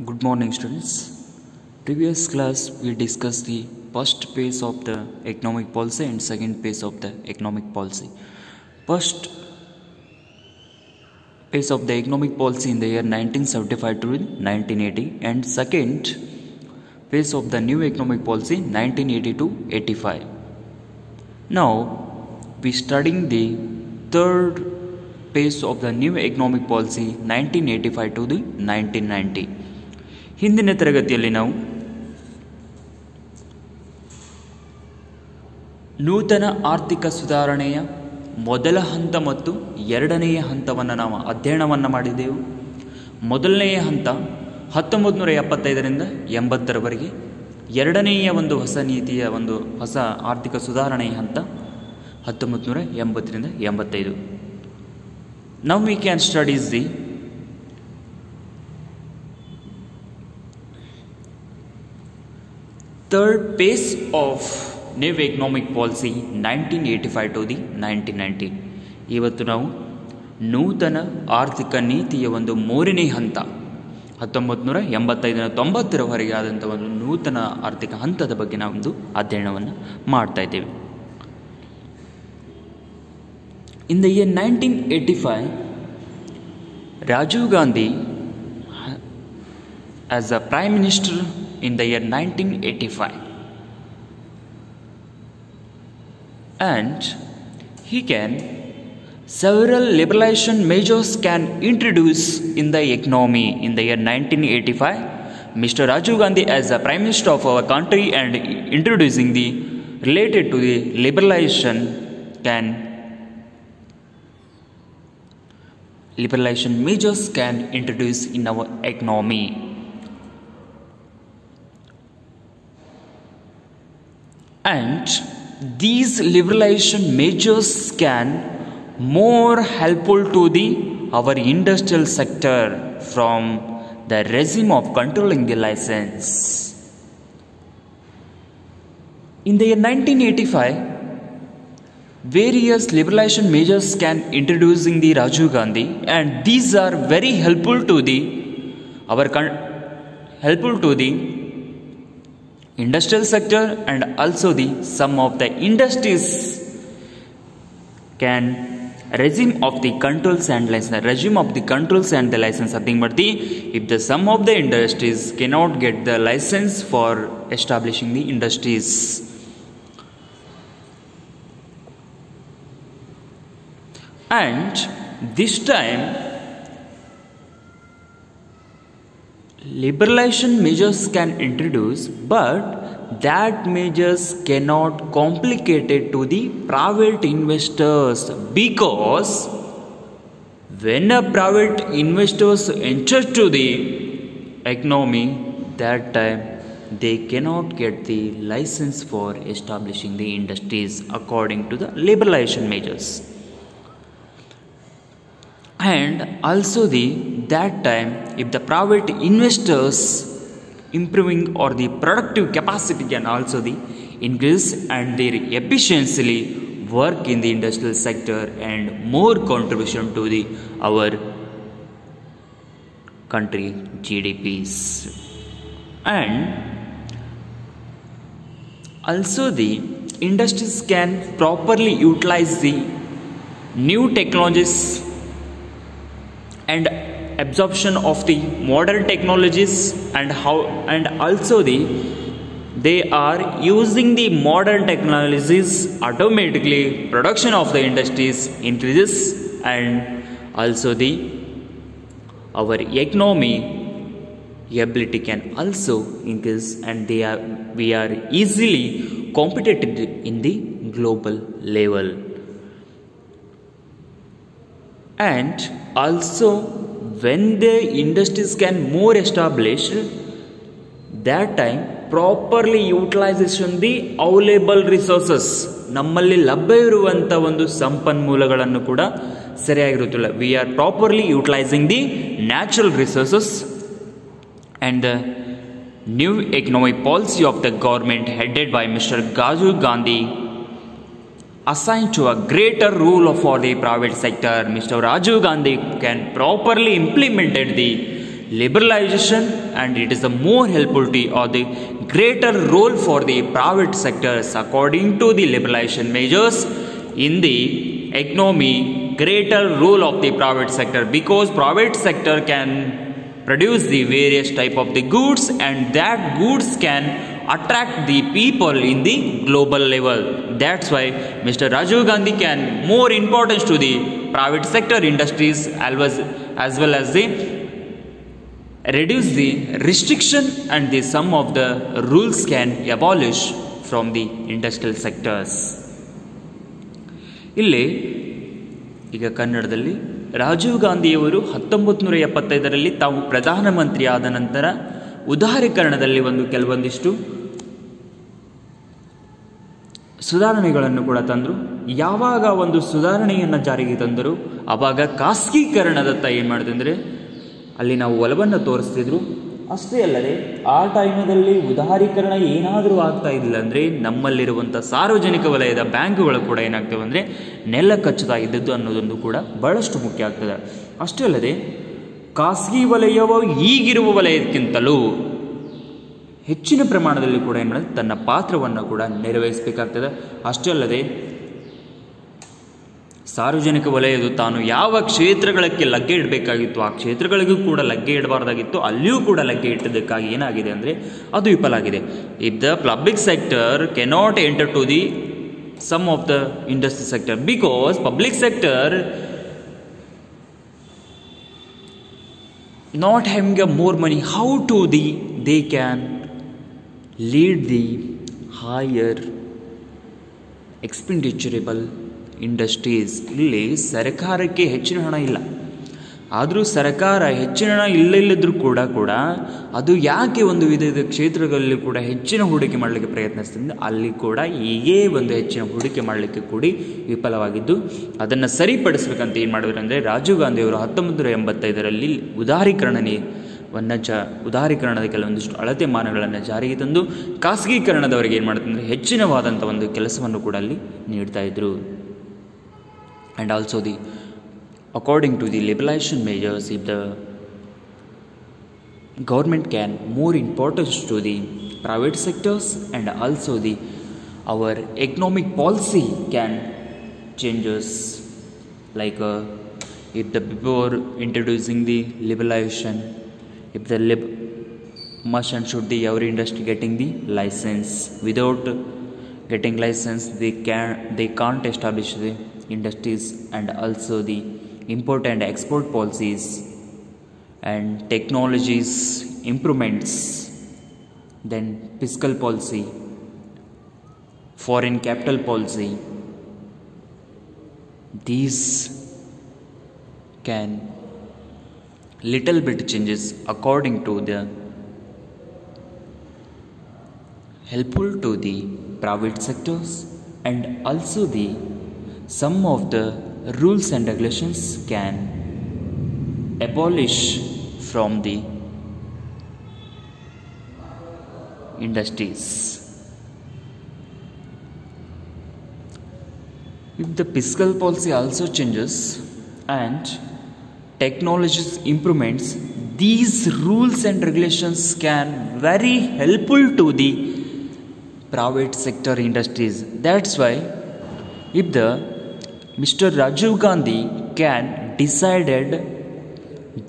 Good morning, students. Previous class we discussed the first phase of the economic policy and second phase of the economic policy. First phase of the economic policy in the year 1975 to 1980 and second phase of the new economic policy 1980 to 85. Now we studying the third phase of the new economic policy 1985 to the 1990. ಹಿಂದಿನ ತರಗತಿಯಲ್ಲಿ ನಾವು ನೂತನ ಆರ್ಥಿಕ ಸುಧಾರಣೆಯ ಮೊದಲ ಹಂತ ಮತ್ತು ಎರಡನೆಯ ಹಂತವನ್ನು ನಾವು ಅಧ್ಯಯನವನ್ನು ಮಾಡಿದೆವು. ಮೊದಲನೆಯ ಹಂತ 1975ರಿಂದ 80ರವರೆಗೆ, ಎರಡನೆಯ ಒಂದು ಹೊಸ ನೀತಿಯ ಒಂದು ಹೊಸ ಆರ್ಥಿಕ ಸುಧಾರಣೆಯ ಹಂತ 1980ರಿಂದ 85. Now we can study the third phase of new economic policy 1985 to the 1990. ಇವತ್ತು ನಾವು ನೂತನ ಆರ್ಥಿಕ ನೀತಿಯ ಒಂದು ಮೂರನೇ ಹಂತ 1985-90ರವರೆಗೆ ಆದಂಥ ಒಂದು ನೂತನ ಆರ್ಥಿಕ ಹಂತದ ಬಗ್ಗೆ ನಾವು ಒಂದು ಅಧ್ಯಯನವನ್ನು ಮಾಡ್ತಾ ಇದ್ದೇವೆ. In the year 1985, Rajiv Gandhi as the Prime Minister in the year 1985, and he can several liberalization measures can introduce in the economy. In the year 1985, Mr. Rajiv Gandhi as the Prime Minister of our country and introducing the related to the liberalization measures can introduce in our economy. And these liberalization measures can more helpful to our industrial sector from the regime of controlling the license. In the year 1985, various liberalization measures can introducing the Rajiv Gandhi, and these are very helpful to the industrial sector, and also the some of the industries can regime of the controls and license, nothing but if the some of the industries cannot get the license for establishing the industries. And this time liberalization measures can introduce, but that measures cannot complicate it to the private investors, because when a private investors enter to the economy, that time they cannot get the license for establishing the industries according to the liberalization measures. And also that time if the private investors improving or the productive capacity can also increase, and their efficiently work in the industrial sector and more contribution to our country GDPs. And also the industries can properly utilize the new technologies and absorption of the modern technologies, and also they are using the modern technologies, automatically production of the industries increases, and also our economy ability can also increase, and we are easily competitive in the global level. And also when the industries can more established, that time properly utilization the available resources, ನಮ್ಮಲ್ಲಿ ಲಭ್ಯ ಇರುವಂತ ಒಂದು ಸಂಪನ್ಮೂಲಗಳನ್ನು ಕೂಡ ಸರಿಯಾಗಿರುತ್ತಿಲ್ಲ. We are properly utilizing the natural resources, and the new economic policy of the government headed by Mr. Rajiv Gandhi assigned to a greater role for the private sector. Mr. Rajiv Gandhi can properly implemented the liberalization, and it is the more helpful to or the greater role for the private sectors according to the liberalization measures in the economy. Greater role of the private sector, because private sector can produce the various type of the goods, and that goods can attract the people in the global level. That's why Mr. Rajiv Gandhi can more importance to the private sector industries as well as the reduce the restriction, and the some of the rules can abolish from the industrial sectors. ಇಲ್ಲಿ ಈಗ ಕನ್ನಡದಲ್ಲಿ ರಾಜೀವ್ ಗಾಂಧಿಯವರು 1975ರಲ್ಲಿ ತಾವು ಪ್ರಧಾನಮಂತ್ರಿ ಆದ ನಂತರ ಉದಾರೀಕರಣದಲ್ಲಿ ಕೆಲವೊಂದಿಷ್ಟು ಸುಧಾರಣೆಗಳನ್ನು ಕೂಡ ತಂದರು. ಯಾವಾಗ ಒಂದು ಸುಧಾರಣೆಯನ್ನು ಜಾರಿಗೆ ತಂದರು, ಆವಾಗ ಖಾಸಗೀಕರಣದತ್ತ ಏನು ಮಾಡಿದಂದರೆ ಅಲ್ಲಿ ನಾವು ಒಲವನ್ನು ತೋರಿಸ್ತಿದ್ರು. ಅಷ್ಟೇ ಅಲ್ಲದೆ ಆ ಟೈಮಲ್ಲಿ ಉದಾರೀಕರಣ ಏನಾದರೂ ಆಗ್ತಾ ಇಲ್ಲ ಅಂದರೆ ನಮ್ಮಲ್ಲಿರುವಂಥ ಸಾರ್ವಜನಿಕ ವಲಯದ ಬ್ಯಾಂಕುಗಳು ಕೂಡ ಏನಾಗ್ತವೆ ಅಂದರೆ ನೆಲ ಕಚ್ಚುತ್ತಾ ಇದ್ದದ್ದು ಅನ್ನೋದೊಂದು ಕೂಡ ಬಹಳಷ್ಟು ಮುಖ್ಯ ಆಗ್ತದೆ. ಅಷ್ಟೇ ಅಲ್ಲದೆ ಖಾಸಗಿ ವಲಯವು ಈಗಿರುವ ವಲಯಕ್ಕಿಂತಲೂ ಹೆಚ್ಚಿನ ಪ್ರಮಾಣದಲ್ಲಿ ಕೂಡ ಏನು ಮಾಡಿದ್ರೆ ತನ್ನ ಪಾತ್ರವನ್ನು ಕೂಡ ನಿರ್ವಹಿಸಬೇಕಾಗ್ತದೆ. ಅಷ್ಟೇ ಅಲ್ಲದೆ ಸಾರ್ವಜನಿಕ ವಲಯದು ತಾನು ಯಾವ ಕ್ಷೇತ್ರಗಳಿಗೆ ಲಗ್ಗೆ ಇಡಬೇಕಾಗಿತ್ತು ಆ ಕ್ಷೇತ್ರಗಳಿಗೂ ಕೂಡ ಲಗ್ಗೆ ಇಡಬಾರ್ದಾಗಿತ್ತು, ಅಲ್ಲಿಯೂ ಕೂಡ ಲಗ್ಗೆ ಇಟ್ಟದಕ್ಕಾಗಿ ಏನಾಗಿದೆ ಅಂದರೆ ಅದು ವಿಫಲ ಆಗಿದೆ. If the public sector cannot enter to the sum of the industry sector, because public sector not having a more money, how to they can lead the higher expenditureable industries. ಇಲ್ಲಿ ಸರ್ಕಾರಕ್ಕೆ ಹೆಚ್ಚಿನ ಹಣ ಇಲ್ಲ, ಆದರೂ ಸರ್ಕಾರ ಹೆಚ್ಚಿನ ಹಣ ಇಲ್ಲದಿದ್ದರೂ ಕೂಡ ಅದು ಯಾಕೆ ಒಂದು ವಿಧದ ಕ್ಷೇತ್ರಗಳಲ್ಲಿ ಕೂಡ ಹೆಚ್ಚಿನ ಹೂಡಿಕೆ ಮಾಡಲಿಕ್ಕೆ ಪ್ರಯತ್ನಿಸ್ತಿದೆ, ಅಲ್ಲಿ ಕೂಡ ಹೀಗೇ ಒಂದು ಹೆಚ್ಚಿನ ಹೂಡಿಕೆ ಮಾಡಲಿಕ್ಕೆ ಕೂಡಿ ವಿಫಲವಾಗಿದ್ದು ಅದನ್ನು ಸರಿಪಡಿಸ್ಬೇಕಂತ ಏನು ಮಾಡಿದ್ರು ಅಂದರೆ ರಾಜೀವ್ ಗಾಂಧಿಯವರು 1985ರಲ್ಲಿ ಉದಾರೀಕರಣದ ಕೆಲವೊಂದಿಷ್ಟು ಅಳತೆ ಮಾನಗಳನ್ನು ಜಾರಿಗೆ ತಂದು ಖಾಸಗೀಕರಣದವರಿಗೆ ಏನು ಮಾಡ್ತಂದರೆ ಹೆಚ್ಚಿನವಾದಂಥ ಒಂದು ಕೆಲಸವನ್ನು ಕೂಡ ಅಲ್ಲಿ ನೀಡ್ತಾ ಇದ್ರು. And also according to the liberalization measures, if the government can more importance to the private sectors, and also our economic policy can changes, like if the before introducing the liberalization, if the must and should the every industry getting the license, without getting license they can't establish the industries, and also the import and export policies and technologies improvements, then fiscal policy, foreign capital policy, these can little bit changes according to the helpful to the private sectors, and also the some of the rules and regulations can abolish from the industries. If the fiscal policy also changes and technologies improvements, these rules and regulations can very helpful to the private sector industries. That's why if the Mr. Rajiv Gandhi can decided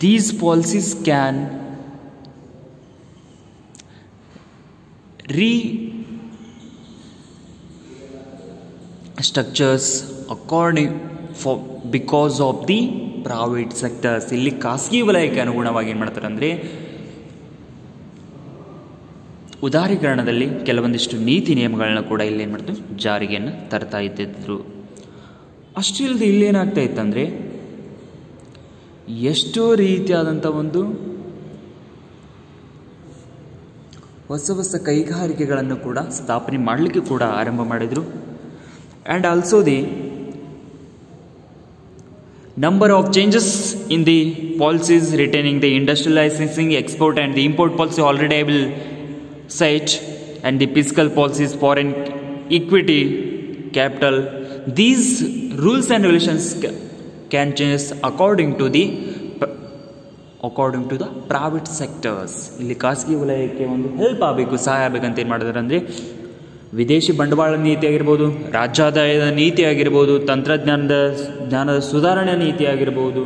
these policies can restructures according for because of the private sectors. ಇಲ್ಲಿ ಖಾಸಗಿ ವಲಯಕ್ಕೆ ಅನುಗುಣವಾಗಿ ಏನು ಮಾಡ್ತಾರೆ ಅಂದರೆ ಉದಾರೀಕರಣದಲ್ಲಿ ಕೆಲವೊಂದಿಷ್ಟು ನೀತಿ ನಿಯಮಗಳನ್ನ ಕೂಡ ಇಲ್ಲಿ ಏನು ಮಾಡ್ತಾರೆ ಜಾರಿಗೆಯನ್ನು ತರ್ತಾ ಇದ್ದಿದ್ರು. ಅಷ್ಟೇ ಇಲ್ಲದೆ ಇಲ್ಲೇನಾಗ್ತಾ ಇತ್ತಂದರೆ ಎಷ್ಟೋ ರೀತಿಯಾದಂಥ ಒಂದು ಹೊಸ ಕೈಗಾರಿಕೆಗಳನ್ನು ಕೂಡ ಸ್ಥಾಪನೆ ಮಾಡಲಿಕ್ಕೆ ಕೂಡ ಆರಂಭ ಮಾಡಿದರು. And also the number of changes in the policies retaining the industrial licensing, export and the import policy already I will cite, and the fiscal policies, foreign equity capital, these rules and regulations can change according to the according to the private sectors. ಇಲ್ಲಿ ಖಾಸಗಿ ವಲಯಕ್ಕೆ ಒಂದು help ಆಗಬೇಕು, ಸಹಾಯ ಆಗಬೇಕಂತ ಏನು ಮಾಡಿದಾರೆ ಅಂದರೆ ವಿದೇಶಿ ಬಂಡವಾಳ ನೀತಿ ಆಗಿರ್ಬೋದು, ರಾಜ್ಯಾದಾಯದ ನೀತಿ ಆಗಿರ್ಬೋದು, ಜ್ಞಾನದ ಸುಧಾರಣೆ ನೀತಿ ಆಗಿರ್ಬೋದು,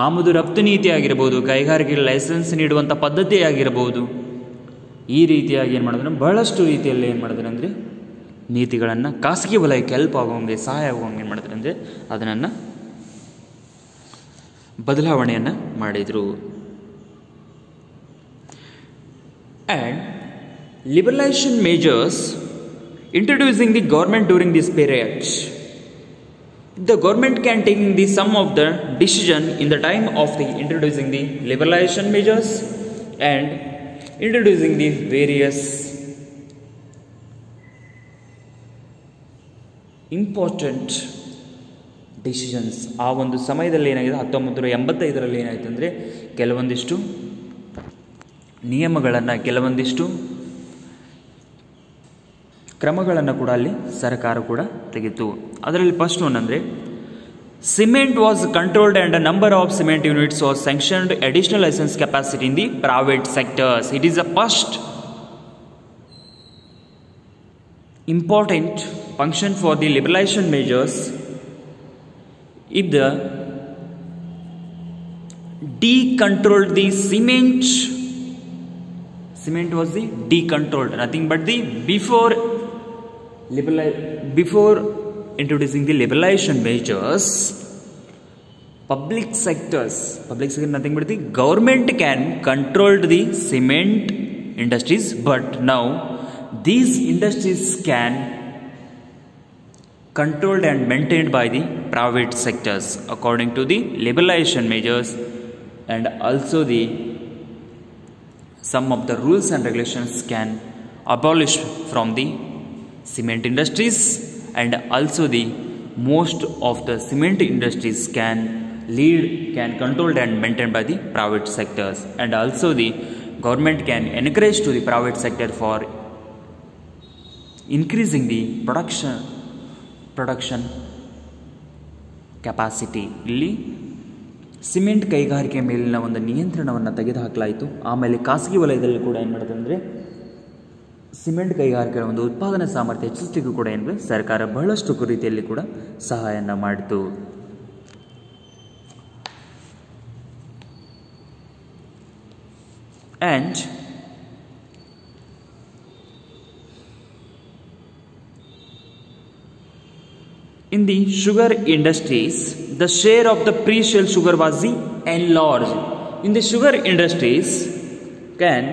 ಆಮದು ರಫ್ತು ನೀತಿ ಆಗಿರ್ಬೋದು, ಕೈಗಾರಿಕೆಗೆ ಲೈಸೆನ್ಸ್ ನೀಡುವಂಥ ಪದ್ಧತಿ ಆಗಿರ್ಬೋದು, ಈ ರೀತಿಯಾಗಿ ಏನು ಮಾಡಿದ್ರೆ ಬಹಳಷ್ಟು ರೀತಿಯಲ್ಲಿ ಏನು ಮಾಡಿದ್ರೆ ಅಂದರೆ ನೀತಿಗಳನ್ನು ಖಾಸಗಿ ವಲಯಕ್ಕೆ ಹೆಲ್ಪ್ ಆಗೋಂಗೆ, ಸಹಾಯ ಆಗೋಂಗೆ ಏನು ಮಾಡಿದ್ರೆ ಅಂದರೆ ಅದನ್ನು ಬದಲಾವಣೆಯನ್ನು ಮಾಡಿದರು. And liberalisation majors introducing the government during this period. The government can take the sum of the decision in the time of the introducing the liberalization measures and introducing the various important decisions. ಆ ಒಂದು ಸಮಯದಲ್ಲಿ ಏನಾಗಿದೆ 1985ರಲ್ಲಿ ಏನಾಯಿತು ಅಂದರೆ ಕೆಲವೊಂದಿಷ್ಟು ನಿಯಮಗಳನ್ನು, ಕೆಲವೊಂದಿಷ್ಟು ಕ್ರಮಗಳನ್ನು ಕೂಡ ಅಲ್ಲಿ ಸರ್ಕಾರ ಕೂಡ ತೆಗೆಯಿತು. ಅದರಲ್ಲಿ ಫಸ್ಟ್ ಒನ್ ಅಂದರೆ cement was controlled and a number of cement units was sanctioned additional licence capacity in the private sectors. It is a first important function for the liberalisation measures. If the decontrolled the cement was the decontrolled, nothing but the before introducing the liberalization measures, public sector nothing but the government can control the cement industries, but now these industries can controlled and maintained by the private sectors according to the liberalization measures. And also the some of the rules and regulations can abolish from the cement industries, and also the most of the cement industries can controlled and maintained by the private sectors. And also the government can encourage to the private sector for increasing the production capacity. ಇಲ್ಲಿ cement ಕೈಗಾರಿಕೆ ಮೇಲಿನ ಒಂದು ನಿಯಂತ್ರಣವನ್ನು ತೆಗೆದುಹಾಕಲಾಯಿತು. ಆಮೇಲೆ ಖಾಸಗಿ ವಲಯದಲ್ಲಿ ಕೂಡ ಏನು ಮಾಡಿದೆ ಅಂದರೆ ಸಿಮೆಂಟ್ ಕೈಗಾರಿಕೆಗಳ ಒಂದು ಉತ್ಪಾದನಾ ಸಾಮರ್ಥ್ಯ ಹೆಚ್ಚಿಸಲಿಕ್ಕೂ ಕೂಡ ಏನು ಸರ್ಕಾರ ಬಹಳಷ್ಟು ರೀತಿಯಲ್ಲಿ ಕೂಡ ಸಹಾಯನ ಮಾಡಿತು. And in the sugar industries, the share of the pre-shell sugar was enlarged. In the sugar industries, can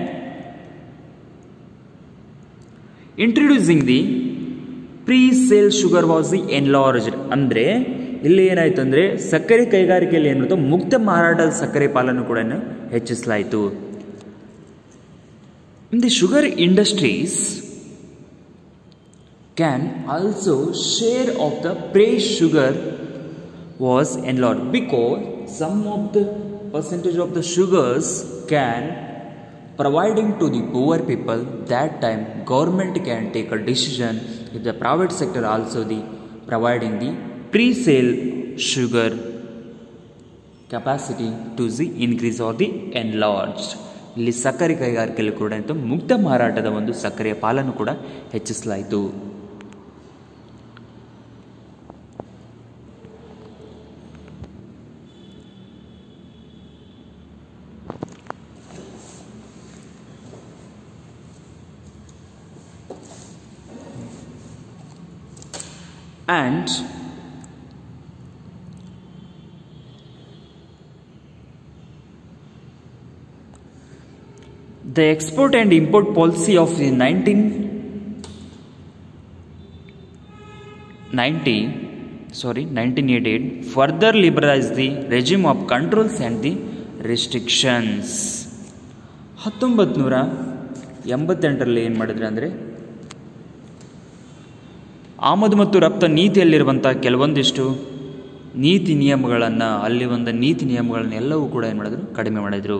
introducing the pre-sale sugar was enlarged. ಅಂದರೆ ಇಲ್ಲಿ ಏನಾಯಿತು ಅಂದರೆ ಸಕ್ಕರೆ ಕೈಗಾರಿಕೆಯಲ್ಲಿ ಏನಾಯಿತು, ಮುಕ್ತ ಮಾರಾಟದ ಸಕ್ಕರೆ ಪಾಲನ್ನು ಕೂಡ ಹೆಚ್ಚಿಸಲಾಯಿತು. In the sugar industries, can also share of the praise sugar was enlarged, because some of the percentage of the sugars can providing to the poor people. That time government can take a decision if the private sector also the providing the pre-sale sugar capacity to the increase or the enlarged. ಇಲ್ಲಿ ಸಕ್ಕರೆ ಕೈಗಾರಿಕೆಯಲ್ಲಿ ಕೂಡ ಮುಕ್ತ ಮಾರಾಟದ ಒಂದು ಸಕ್ಕರೆಯ ಪಾಲನ್ನು ಕೂಡ ಹೆಚ್ಚಿಸಲಾಯಿತು. And the export and import policy of 1988 further liberalized the regime of controls and the restrictions. 1988ರಲ್ಲಿ ಏನು ಮಾಡಿದ್ರೆ ಅಂದರೆ ಆಮದು ಮತ್ತು ರಫ್ತು ನೀತಿಯಲ್ಲಿರುವಂಥ ಕೆಲವೊಂದಿಷ್ಟು ನೀತಿ ನಿಯಮಗಳನ್ನು ಎಲ್ಲವೂ ಕೂಡ ಏನು ಮಾಡಿದ್ರು, ಕಡಿಮೆ ಮಾಡಿದರು.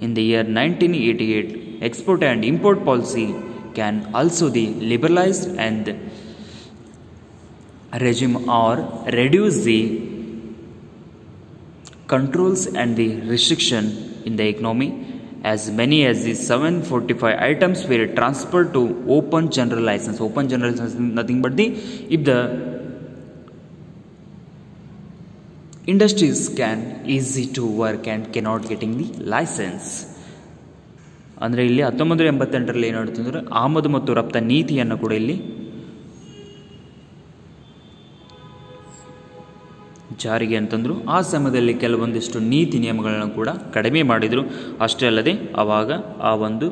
In the year 1988 export and import policy can also the liberalised and regime or reduce the controls and the restriction in the economy. As many as the 745 items were transferred to open general license. Open general license is nothing but the if the industries can easy to work and cannot getting the license. ಅಂದರೆ ಇಲ್ಲಿ 1988ರಲ್ಲಿ ಏನು ಹೇಳ್ತಂದ್ರೆ ಆಮದು ಮತ್ತು ರಫ್ತು ನೀತಿಯನ್ನು ಕೂಡ ಇಲ್ಲಿ ಜಾರಿಗೆ ಅಂತಂದರು. ಆ ಸಮಯದಲ್ಲಿ ಕೆಲವೊಂದಿಷ್ಟು ನೀತಿ ನಿಯಮಗಳನ್ನು ಕೂಡ ಕಡಿಮೆ ಮಾಡಿದರು. ಅಷ್ಟೇ ಅಲ್ಲದೆ ಆವಾಗ ಆ ಒಂದು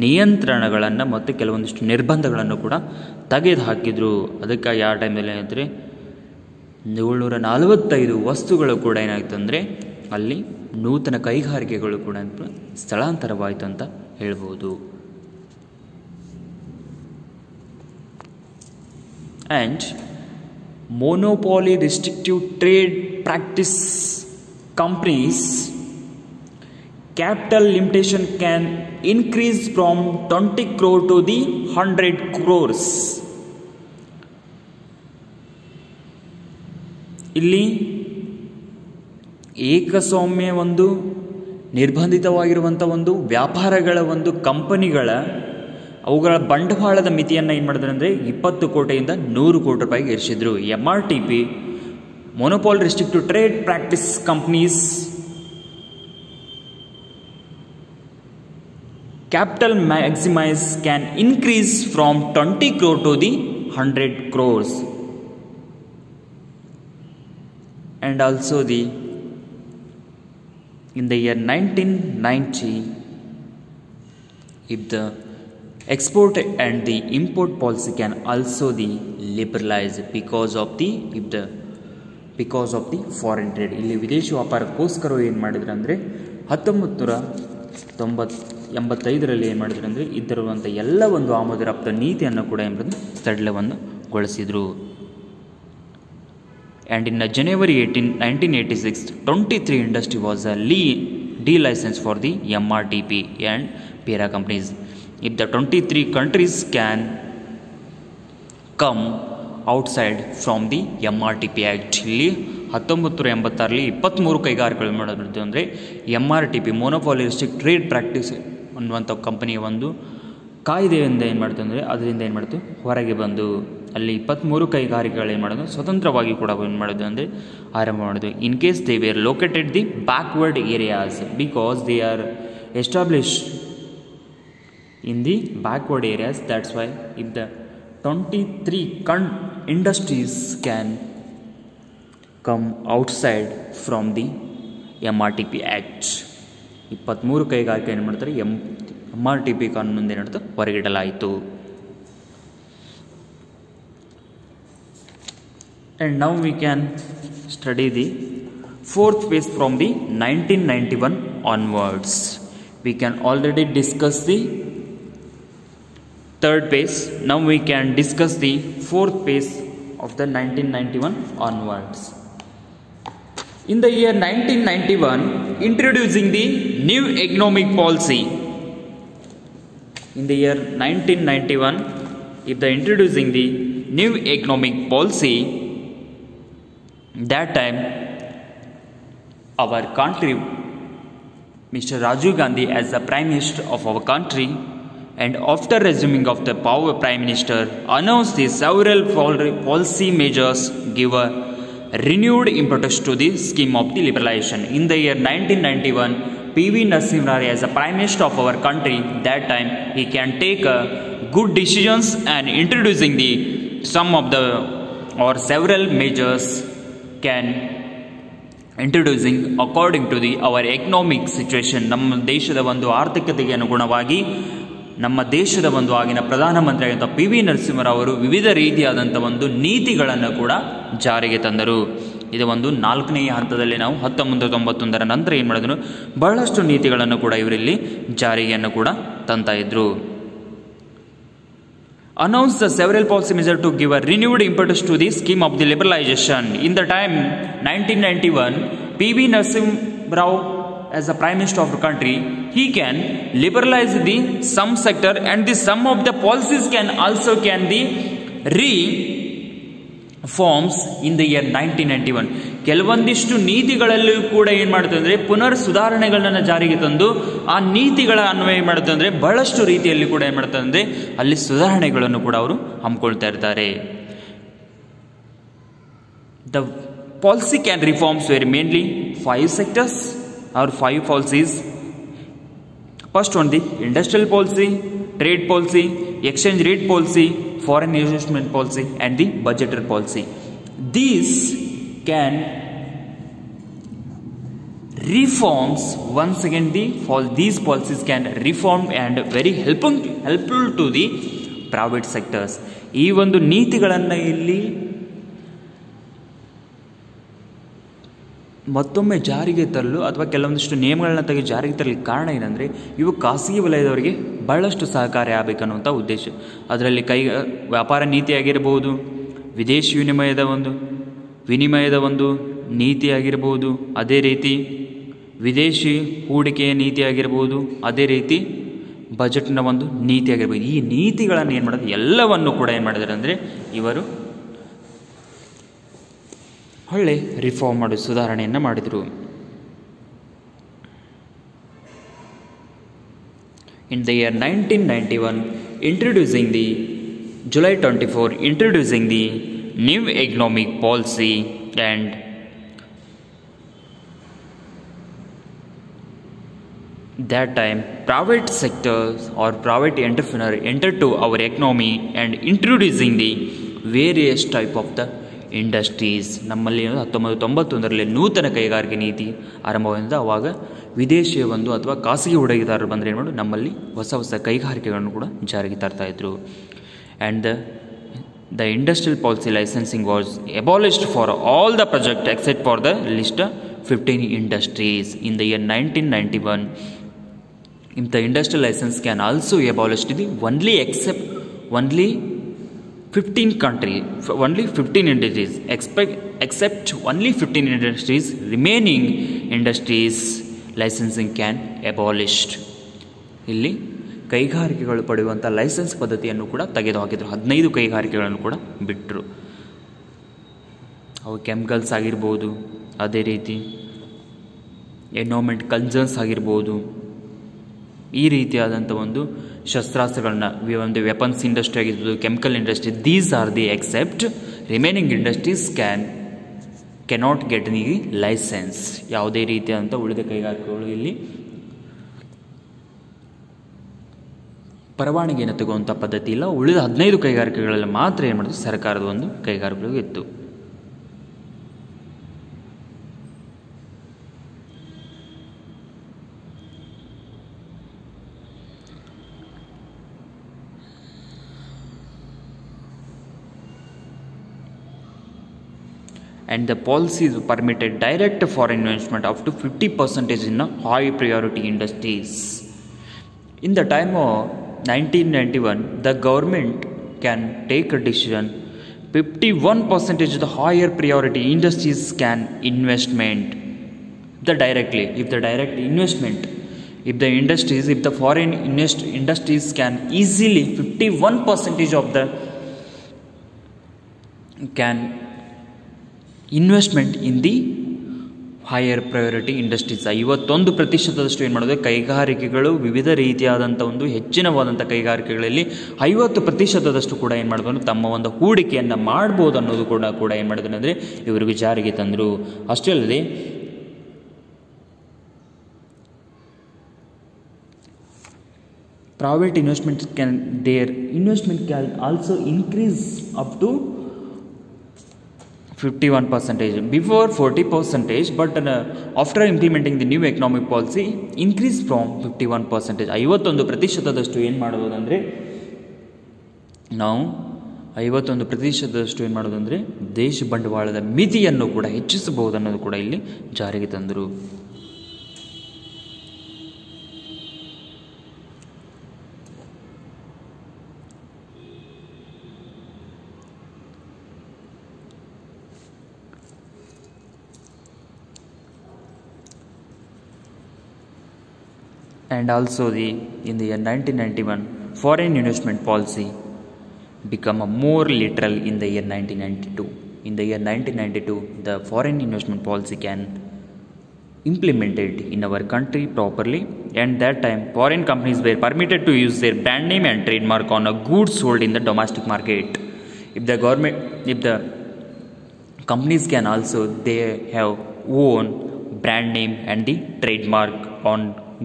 ನಿಯಂತ್ರಣಗಳನ್ನು ಮತ್ತು ಕೆಲವೊಂದಿಷ್ಟು ನಿರ್ಬಂಧಗಳನ್ನು ಕೂಡ ತೆಗೆದು ಹಾಕಿದರು. ಅದಕ್ಕಾಗಿ ಆ ಟೈಮಲ್ಲಿ ಏನಂದರೆ 745 ವಸ್ತುಗಳು ಕೂಡ ಏನಾಯಿತು ಅಂದರೆ ಅಲ್ಲಿ ನೂತನ ಕೈಗಾರಿಕೆಗಳು ಕೂಡ ಸ್ಥಳಾಂತರವಾಯಿತು ಅಂತ ಹೇಳ್ಬೋದು. And monopoly restrictive trade practice companies capital limitation can increase from 20 crore to the 100 crores. ಇಲ್ಲಿ ಏಕಸ್ವಾಮ್ಯ ಒಂದು ನಿರ್ಬಂಧಿತವಾಗಿರುವಂಥ ಒಂದು ವ್ಯಾಪಾರಗಳ ಒಂದು ಕಂಪನಿಗಳ ಅವುಗಳ ಬಂಡವಾಳದ ಮಿತಿಯನ್ನು ಏನು ಮಾಡಿದ್ರು ಅಂದರೆ 20 ಕೋಟಿಯಿಂದ 100 ಕೋಟಿ ರೂಪಾಯಿಗೆ ಏರಿಸಿದ್ರು. MRTP monopoly restrictive trade practice companies capital maximise can increase from 20 crore to the 100 crores. And also in the year 1990, if the export and the import policy can also be liberalized because of the foreign trade. ಇಲ್ಲಿ ವಿದೇಶಿ ವ್ಯಾಪಾರಕ್ಕೋಸ್ಕರ ಏನು ಮಾಡಿದ್ರು ಅಂದರೆ 1985ರಲ್ಲಿ ಏನು ಮಾಡಿದ್ರು ಅಂದರೆ ಇದ್ದಿರುವಂಥ ಎಲ್ಲ ಒಂದು ಆಮದು ರಫ್ತು ನೀತಿಯನ್ನು ಕೂಡ ಎಂಬುದು ಸಡಿಲಗೊಳಿಸಿದರು. And in January 18, 1986, 23 industry was a de-license for the MRTP and PERA companies. If the 23 countries can come outside from the MRTP Act, ಇಲ್ಲಿ 1986ರಲ್ಲಿ 23 ಕೈಗಾರಿಕೆಗಳು ಮಾಡೋದು ಅಂದರೆ MRTP ಮೊನೋಪಾಲಿ ರಿಸ್ಟ್ರಿಕ್ಟ್ ಟ್ರೇಡ್ ಪ್ರಾಕ್ಟೀಸ್ ಅನ್ನುವಂಥ ಕಂಪನಿಯ ಒಂದು ಕಾಯ್ದೆಯಿಂದ ಏನು ಮಾಡ್ತು ಅಂದರೆ ಅದರಿಂದ ಏನು ಮಾಡ್ತು ಹೊರಗೆ ಬಂದು ಅಲ್ಲಿ 23 ಕೈಗಾರಿಕೆಗಳು ಏನು ಮಾಡೋದು ಸ್ವತಂತ್ರವಾಗಿ ಕೂಡ ಏನು ಮಾಡೋದು ಅಂದರೆ ಆರಂಭ ಮಾಡೋದು. In case they were located the backward areas because they are established in the backward areas. That's why if the 23 industries can come outside from the MRTP Act, 23 ಕೈಗಾರಿಕೆ ಏನು ಮಾಡ್ತಾರೆ MRTP ಕಾನೂನಿಂದ ಏನಾಡ್ತು ಹೊರಗಿಡಲಾಯಿತು. And now we can study the fourth phase from the 1991 onwards. We can already discuss the third phase. Now we can discuss the fourth phase of the 1991 onwards. In the year 1991, introducing the new economic policy. In the year 1991, if the introducing the new economic policy, that time our country, Mr. Rajiv Gandhi as the Prime Minister of our country, and after resuming of the power, Prime Minister announced the several policy measures give a renewed impetus to the scheme of the liberalization. In the year 1991, P.V. Narasimha Rao as the Prime Minister of our country, that time he can take good decisions and introducing the some of the or several measures can introducing according to the our economic situation. ನಮ್ಮ ದೇಶದ ಒಂದು ಆರ್ಥಿಕತೆಗೆ ಅನುಗುಣವಾಗಿ ನಮ್ಮ ದೇಶದ ಒಂದು ಆಗಿನ ಪ್ರಧಾನಮಂತ್ರಿ ಆಗಿದ್ದ P.V. ನರಸಿಂಹರಾವ್ ಅವರು ವಿವಿಧ ರೀತಿಯಾದಂಥ ಒಂದು ನೀತಿಗಳನ್ನು ಕೂಡ ಜಾರಿಗೆ ತಂದರು. ಇದು ಒಂದು 4ನೇ ಹಂತದಲ್ಲಿ ನಾವು 1991ರ ನಂತರ ಏನು ಮಾಡಿದ್ರು ಬಹಳಷ್ಟು ನೀತಿಗಳನ್ನು ಕೂಡ ಇವರಲ್ಲಿ ಜಾರಿಗೆಯನ್ನು ಕೂಡ ತಂತಾ ಇದ್ರು. Announced the several policy measures to give a renewed impetus to the scheme of the liberalization. In the time 1991, P.V. Narasimha Rao as the Prime Minister of the country, he can liberalize the some sector and the some of the policies can also can be reforms in the year 1991. ಕೆಲವೊಂದಿಷ್ಟು ನೀತಿಗಳಲ್ಲೂ ಕೂಡ ಏನು ಮಾಡುತ್ತೆ ಅಂದರೆ ಪುನರ್ ಸುಧಾರಣೆಗಳನ್ನು ಜಾರಿಗೆ ತಂದು ಆ ನೀತಿಗಳ ಅನ್ವಯ ಮಾಡುತ್ತೆ ಅಂದರೆ ಬಹಳಷ್ಟು ರೀತಿಯಲ್ಲಿ ಕೂಡ ಏನು ಮಾಡುತ್ತೆ ಅಂದರೆ ಅಲ್ಲಿ ಸುಧಾರಣೆಗಳನ್ನು ಕೂಡ ಅವರು ಹಮ್ಮಿಕೊಳ್ತಾ ಇರ್ತಾರೆ. The policy can reforms were mainly 5 sectors or 5 policies. First one, the industrial policy, trade policy, exchange rate policy, foreign investment policy and the budgetary policy. These can reforms once again these policies can reform and very helpful to the private sectors. ಈ ಒಂದು ನೀತಿಗಳನ್ನು ಇಲ್ಲಿ ಮತ್ತೊಮ್ಮೆ ಜಾರಿಗೆ ತರಲು ಅಥವಾ ಕೆಲವೊಂದಿಷ್ಟು ನಿಯಮಗಳನ್ನ ತೆಗೆದು ಜಾರಿಗೆ ತರಲು ಕಾರಣ ಏನಂದರೆ ಇವು ಖಾಸಗಿ ವಲಯದವರಿಗೆ ಬಹಳಷ್ಟು ಸಹಕಾರಿ ಆಗಬೇಕನ್ನುವಂಥ ಉದ್ದೇಶ. ಅದರಲ್ಲಿ ವ್ಯಾಪಾರ ನೀತಿ ಆಗಿರಬಹುದು, ವಿದೇಶಿ ವಿನಿಮಯದ ಒಂದು ನೀತಿ ಆಗಿರಬಹುದು, ಅದೇ ರೀತಿ ವಿದೇಶಿ ಹೂಡಿಕೆಯ ನೀತಿ ಆಗಿರ್ಬೋದು, ಅದೇ ರೀತಿ ಬಜೆಟ್ನ ಒಂದು ನೀತಿ ಆಗಿರ್ಬೋದು. ಈ ನೀತಿಗಳನ್ನು ಏನು ಮಾಡೋದು ಎಲ್ಲವನ್ನು ಕೂಡ ಏನು ಮಾಡಿದ್ದಾರೆ ಅಂದರೆ ಇವರು ಒಳ್ಳೆ ರಿಫಾರ್ಮ್ ಮಾಡಿ ಸುಧಾರಣೆಯನ್ನು ಮಾಡಿದರು. In the year 1991, July 24, introducing the new economic policy, and that time private sectors or private entrepreneur entered to our economy and introducing the various type of the industries. ನಮ್ಮಲ್ಲಿ 1991ರಲ್ಲಿ ನೂತನ ಕೈಗಾರಿಕೆ ನೀತಿ ಆರಂಭವಾದ. ಆವಾಗ ವಿದೇಶಿಯ ಒಂದು ಅಥವಾ ಖಾಸಗಿ ಹೂಡಿಕೆದಾರರು ಬಂದರೆ ಏನು ಮಾಡು ನಮ್ಮಲ್ಲಿ ಹೊಸ ಹೊಸ ಕೈಗಾರಿಕೆಗಳನ್ನು ಕೂಡ ಜಾರಿಗೆ ತರ್ತಾಯಿದ್ರು. And the industrial policy licensing was abolished for all the project except for the list 15 industries. In the year 1991, if the industrial license can also abolished the only 15 countries, only 15 industries, except only 15 industries, remaining industries licensing can abolished. ಇಲ್ಲಿ ಕೈಗಾರಿಕೆಗಳು ಪಡೆಯುವಂಥ licence ಪದ್ಧತಿಯನ್ನು ಕೂಡ ತೆಗೆದುಹಾಕಿದ್ರು. 15 ಕೈಗಾರಿಕೆಗಳನ್ನು ಕೂಡ ಬಿಟ್ಟರು. ಅವು chemicals ಆಗಿರ್ಬೋದು, ಅದೇ ರೀತಿ ಎನ್ವೈರ್ಮೆಂಟ್ ಕನ್ಸರ್ನ್ಸ್ ಆಗಿರ್ಬೋದು, ಈ ರೀತಿಯಾದಂಥ ಒಂದು ಶಸ್ತ್ರಾಸ್ತ್ರಗಳನ್ನ ಒಂದು ವೆಪನ್ಸ್ ಇಂಡಸ್ಟ್ರಿ ಆಗಿರ್ಬೋದು, chemical industry, these are the except remaining industries cannot get the licence. ಯಾವುದೇ ರೀತಿಯಾದಂಥ ಉಳಿದ ಕೈಗಾರಿಕೆಗಳು ಇಲ್ಲಿ ಪರವಾನಗಿಯನ್ನು ತಗುವಂಥ ಪದ್ಧತಿ ಇಲ್ಲ. ಉಳಿದ 15 ಕೈಗಾರಿಕೆಗಳಲ್ಲಿ ಮಾತ್ರ ಏನು ಮಾಡಿದ್ರು ಸರ್ಕಾರದ ಒಂದು ಕೈಗಾರಿಕೆಗಳು ಇತ್ತು. And the policies permitted direct foreign investment up to 50% in high priority industries. In the time of 1991, the government can take a decision 51% of the higher priority industries can investment. If the foreign industries can easily 51% of the can investment in the higher priority industries. 51% ಏನು ಮಾಡೋದು ಕೈಗಾರಿಕೆಗಳು ವಿವಿಧ ರೀತಿಯಾದಂಥ ಒಂದು ಹೆಚ್ಚಿನವಾದಂಥ ಕೈಗಾರಿಕೆಗಳಲ್ಲಿ 50% ಕೂಡ ಏನು ಮಾಡಿದ್ರು ತಮ್ಮ ಒಂದು ಹೂಡಿಕೆಯನ್ನು ಮಾಡ್ಬೋದು ಅನ್ನೋದು ಕೂಡ ಏನು ಮಾಡಿದ್ರು ಅಂದರೆ ಇವರಿಗೆ ಜಾರಿಗೆ ತಂದರು. ಅಷ್ಟೇ ಅಲ್ಲದೆ private investment can also increase up to 51%, before 40%, but after implementing the new economic policy increased from 51%. 51% ಏನು ಮಾಡೋದಂದರೆ ನಾವು 51% ಏನು ಮಾಡೋದಂದರೆ ದೇಶ ಬಂಡವಾಳದ ಮಿತಿಯನ್ನು ಕೂಡ ಹೆಚ್ಚಿಸಬಹುದು ಅನ್ನೋದು ಕೂಡ ಇಲ್ಲಿ ಜಾರಿಗೆ ತಂದರು. And also in the year 1991, foreign investment policy become a more literal in the year 1992. in the year 1992, the foreign investment policy can implemented in our country properly, and that time foreign companies were permitted to use their brand name and trademark on a goods sold in the domestic market. If the companies can also, they have own brand name and the trademark on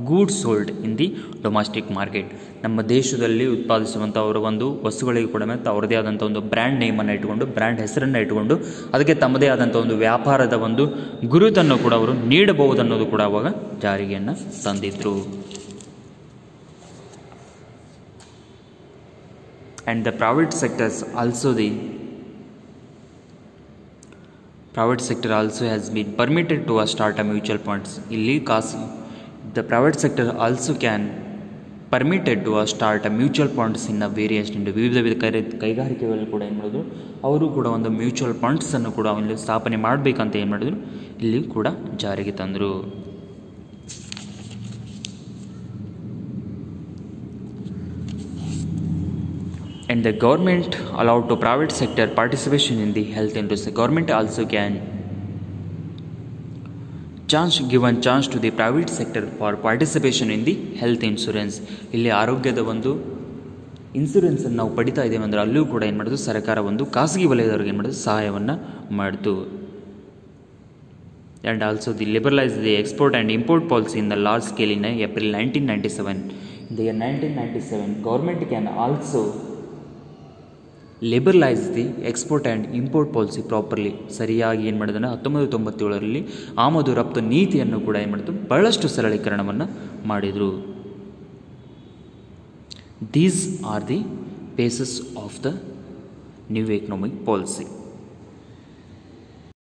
goods sold in the domestic market. ನಮ್ಮ ದೇಶದಲ್ಲಿ ಉತ್ಪಾದಿಸುವಂಥ ಅವರ ಒಂದು ವಸ್ತುಗಳಿಗೆ ಕೂಡ ಅವರದೇ ಆದಂಥ ಒಂದು brand ನೇಮನ್ನು ಇಟ್ಟುಕೊಂಡು, ಬ್ರ್ಯಾಂಡ್ ಹೆಸರನ್ನು ಇಟ್ಟುಕೊಂಡು, ಅದಕ್ಕೆ ತಮ್ಮದೇ ಆದಂಥ ಒಂದು ವ್ಯಾಪಾರದ ಒಂದು ಗುರುತನ್ನು ಕೂಡ ಅವರು ನೀಡಬಹುದು ಅನ್ನೋದು ಕೂಡ ಅವಾಗ ಜಾರಿಗೆಯನ್ನು ತಂದಿದ್ರು. And the private sector also has been permitted to start a mutual funds. ಇಲ್ಲಿ the private sector also can permitted to start a mutual funds in a various ವಿವಿಧ ಕೈಗಾರಿಕೆಗಳು ಕೂಡ ಏನು ಮಾಡಿದ್ರು, ಅವರು ಕೂಡ ಒಂದು ಮ್ಯೂಚುವಲ್ ಫಂಡ್ಸನ್ನು ಕೂಡ ಇಲ್ಲಿ ಸ್ಥಾಪನೆ ಮಾಡಬೇಕಂತ ಏನು ಮಾಡಿದ್ರು, ಇಲ್ಲಿ ಕೂಡ ಜಾರಿಗೆ ತಂದರು. And the government allowed to private sector participation in the health industry. Government also can given chance to the private sector for participation in the health insurance. ಇಲ್ಲಿ ಆರೋಗ್ಯದ ಒಂದು ಇನ್ಶೂರೆನ್ಸ್ ನಾವು ಪಡಿತಾ ಇದ್ದೇವೆ ಅಂದರೆ ಅಲ್ಲೂ ಕೂಡ ಏನು ಮಾಡೋದು, ಸರ್ಕಾರ ಒಂದು ಖಾಸಗಿ ವಲಯದವ್ರಿಗೆ ಏನು ಮಾಡೋದು, ಸಹಾಯವನ್ನು ಮಾಡಿತು. And also the liberalized the export and import policy in the large scale in April 1997. In the year 1997, government can also liberalise the export and import policy properly. ಸರಿಯಾಗಿ ಏನು ಮಾಡಿದಾನೆ, 1997ರಲ್ಲಿ ಆಮದು ರಫ್ತು ನೀತಿಯನ್ನು ಕೂಡ ಏನು ಮಾಡಿತು, ಬಹಳಷ್ಟು ಸರಳೀಕರಣವನ್ನು ಮಾಡಿದರು. These are the basis of the new economic policy.